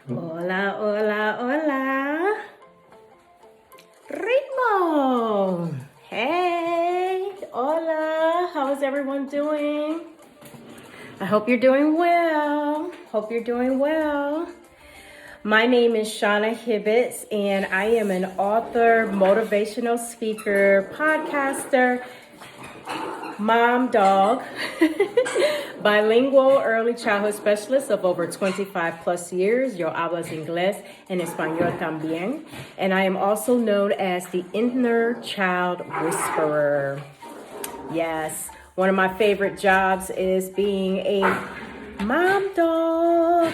Hola, hola, hola. Ritmo. Hey, hola. How is everyone doing? I hope you're doing well. Hope you're doing well. My name is Shauna Hibbets, and I am an author, motivational speaker, podcaster, mom, dog, bilingual early childhood specialist of over 25 plus years. Yo hablas inglés en español también. And I am also known as the inner child whisperer. Yes, one of my favorite jobs is being a mom dog.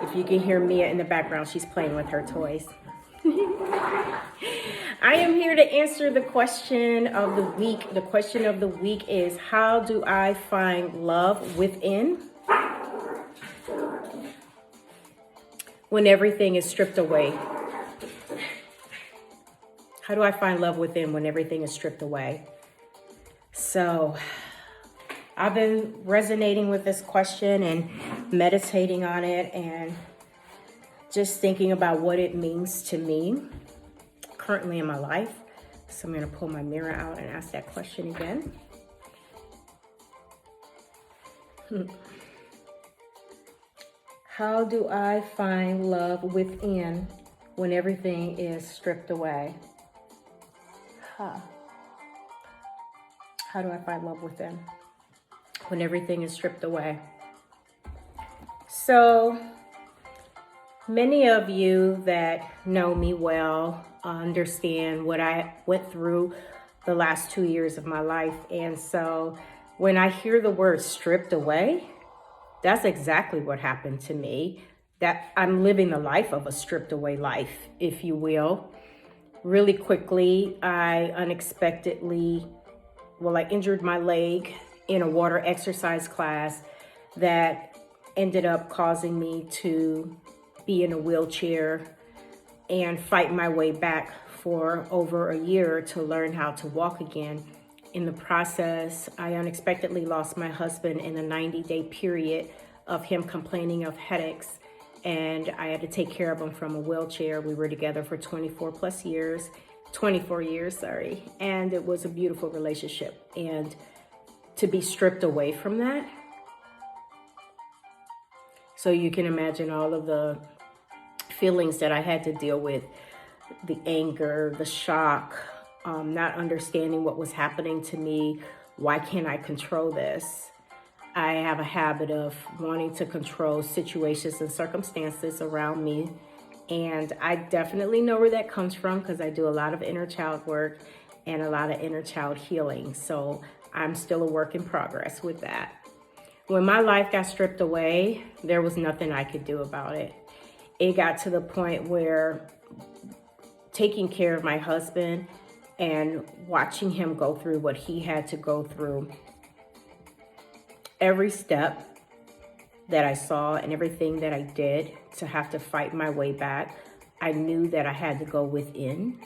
If you can hear Mia in the background, she's playing with her toys. I am here to answer the question of the week. The question of the week is, how do I find love within when everything is stripped away? How do I find love within when everything is stripped away? So I've been resonating with this question and meditating on it and just thinking about what it means to me currently in my life. So I'm going to pull my mirror out and ask that question again. How do I find love within when everything is stripped away? How do I find love within when everything is stripped away? So many of you that know me well understand what I went through the last 2 years of my life. And so when I hear the word stripped away, that's exactly what happened to me. That I'm living the life of a stripped away life, if you will. Really quickly, I injured my leg in a water exercise class that ended up causing me to be in a wheelchair and fight my way back for over a year to learn how to walk again. In the process, I unexpectedly lost my husband in a 90-day period of him complaining of headaches, and I had to take care of him from a wheelchair. We were together for 24 years, and it was a beautiful relationship. And to be stripped away from that, so you can imagine all of the feelings that I had to deal with, the anger, the shock, not understanding what was happening to me. Why can't I control this? I have a habit of wanting to control situations and circumstances around me. And I definitely know where that comes from because I do a lot of inner child work and a lot of inner child healing. So I'm still a work in progress with that. When my life got stripped away, there was nothing I could do about it. It got to the point where taking care of my husband and watching him go through what he had to go through, every step that I saw and everything that I did to have to fight my way back, I knew that I had to go within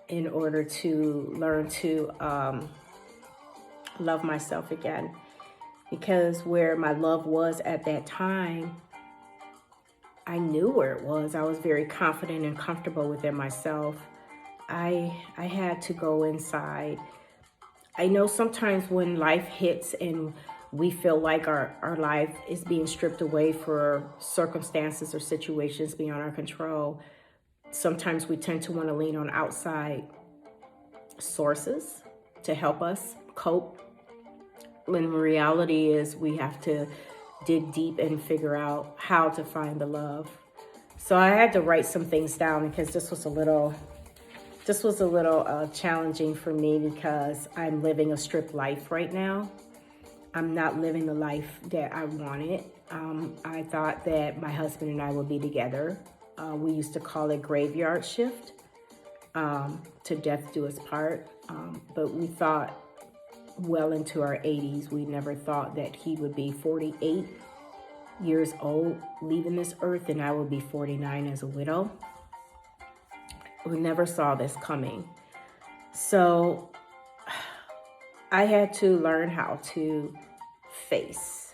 in order to learn to love myself again. Because where my love was at that time, I knew where it was. I was very confident and comfortable within myself. I had to go inside. I know sometimes when life hits and we feel like our life is being stripped away for circumstances or situations beyond our control, sometimes we tend to want to lean on outside sources to help us cope. When reality is we have to dig deep and figure out how to find the love. So I had to write some things down because this was a little challenging for me because I'm living a stripped life right now. I'm not living the life that I wanted. I thought that my husband and I would be together. We used to call it graveyard shift, to death do us part. But we thought well into our 80s, we never thought that he would be 48 years old leaving this earth and I would be 49 as a widow. We never saw this coming. So I had to learn how to face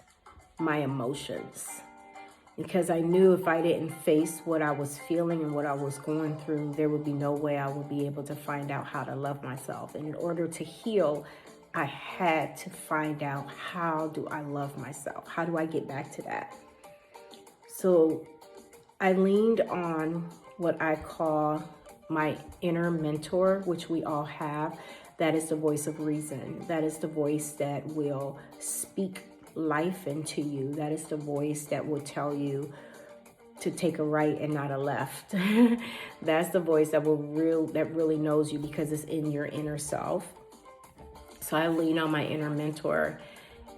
my emotions, because I knew if I didn't face what I was feeling and what I was going through, there would be no way I would be able to find out how to love myself. And in order to heal, I had to find out, how do I love myself? How do I get back to that? So I leaned on what I call my inner mentor, which we all have. That is the voice of reason. That is the voice that will speak life into you. That is the voice that will tell you to take a right and not a left. That's the voice that really knows you, because it's in your inner self. So I lean on my inner mentor.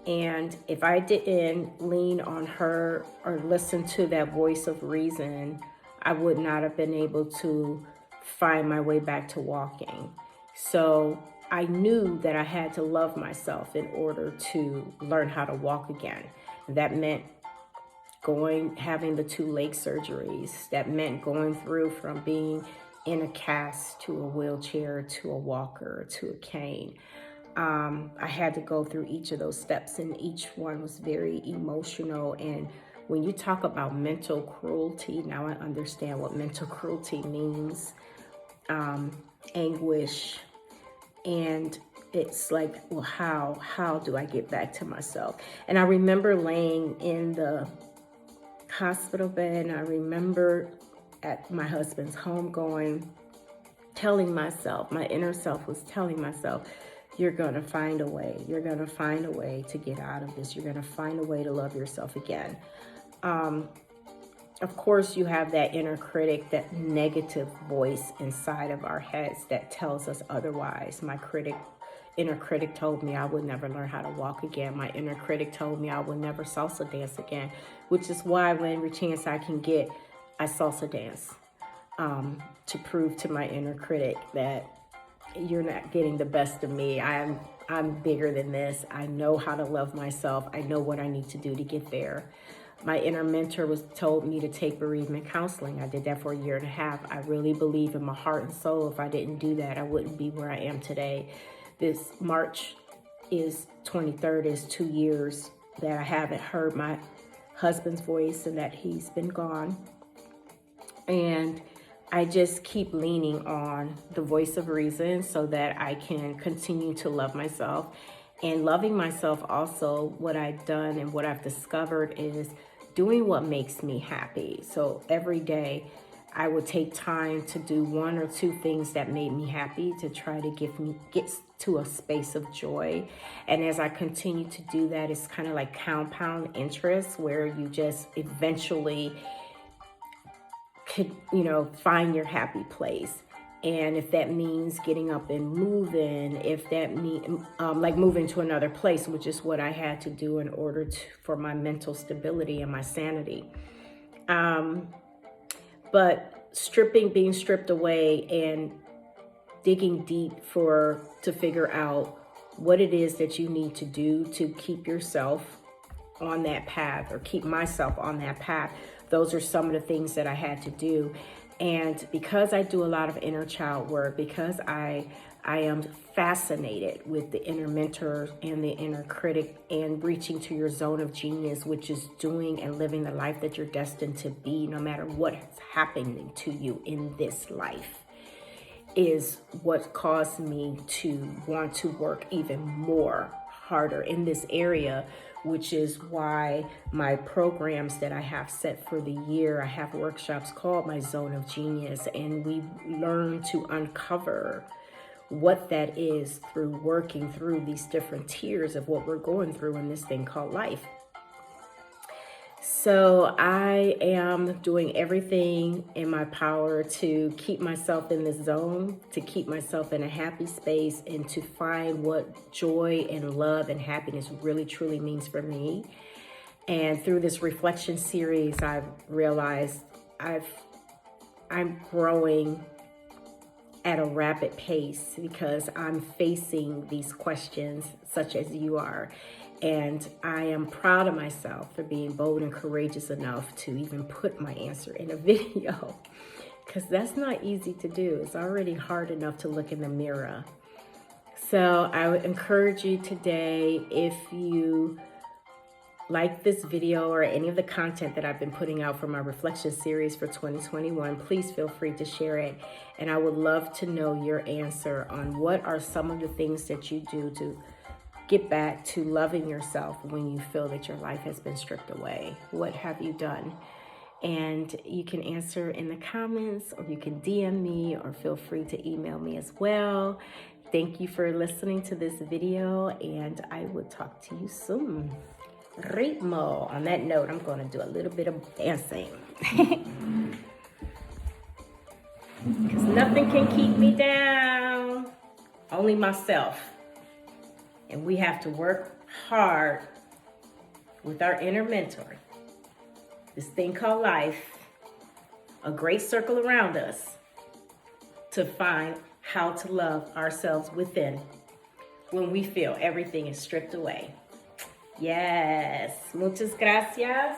And if I didn't lean on her or listen to that voice of reason, I would not have been able to find my way back to walking. So I knew that I had to love myself in order to learn how to walk again. That meant having the 2 leg surgeries. That meant going through from being in a cast to a wheelchair to a walker to a cane. I had to go through each of those steps, and each one was very emotional. And when you talk about mental cruelty, now I understand what mental cruelty means. Anguish. And it's like, well, how do I get back to myself? And I remember laying in the hospital bed, and I remember at my husband's home telling myself, my inner self was telling myself, you're going to find a way. You're going to find a way to get out of this. You're going to find a way to love yourself again. Of course, you have that inner critic, that negative voice inside of our heads that tells us otherwise. My inner critic told me I would never learn how to walk again. My inner critic told me I would never salsa dance again, which is why when every chance I can get, I salsa dance, to prove to my inner critic that you're not getting the best of me. I'm bigger than this. I know how to love myself. I know what I need to do to get there. My inner mentor told me to take bereavement counseling. I did that for 1.5 years. I really believe in my heart and soul, if I didn't do that, I wouldn't be where I am today. This March is 23rd, is 2 years that I haven't heard my husband's voice and that he's been gone. And I just keep leaning on the voice of reason so that I can continue to love myself. And loving myself also, what I've done and what I've discovered is doing what makes me happy. So every day I would take time to do 1 or 2 things that made me happy, to try to get to a space of joy. And as I continue to do that, it's kind of like compound interest, where you just eventually could, find your happy place. And if that means getting up and moving, if that means like moving to another place, which is what I had to do in order for my mental stability and my sanity. But being stripped away and digging deep to figure out what it is that you need to do to keep yourself on that path, or keep myself on that path. Those are some of the things that I had to do. And because I do a lot of inner child work, because I am fascinated with the inner mentor and the inner critic, and reaching to your zone of genius, which is doing and living the life that you're destined to be, no matter what's happening to you in this life, is what caused me to want to work even more harder in this area, which is why my programs that I have set for the year, I have workshops called My Zone of Genius, and we learn to uncover what that is through working through these different tiers of what we're going through in this thing called life. So I am doing everything in my power to keep myself in this zone, to keep myself in a happy space, and to find what joy and love and happiness really truly means for me. And through this reflection series, I've realized I'm growing at a rapid pace, because I'm facing these questions such as you are. And I am proud of myself for being bold and courageous enough to even put my answer in a video, because that's not easy to do. It's already hard enough to look in the mirror. So I would encourage you today, if you like this video or any of the content that I've been putting out for my reflection series for 2021, please feel free to share it. And I would love to know your answer on what are some of the things that you do to get back to loving yourself when you feel that your life has been stripped away. What have you done? And you can answer in the comments, or you can DM me, or feel free to email me as well. Thank you for listening to this video, and I will talk to you soon. Ritmo. On that note, I'm going to do a little bit of dancing. Because nothing can keep me down, only myself. And we have to work hard with our inner mentor, this thing called life, a great circle around us, to find how to love ourselves within when we feel everything is stripped away. Yes, muchas gracias,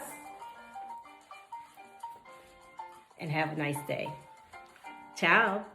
and have a nice day. Ciao.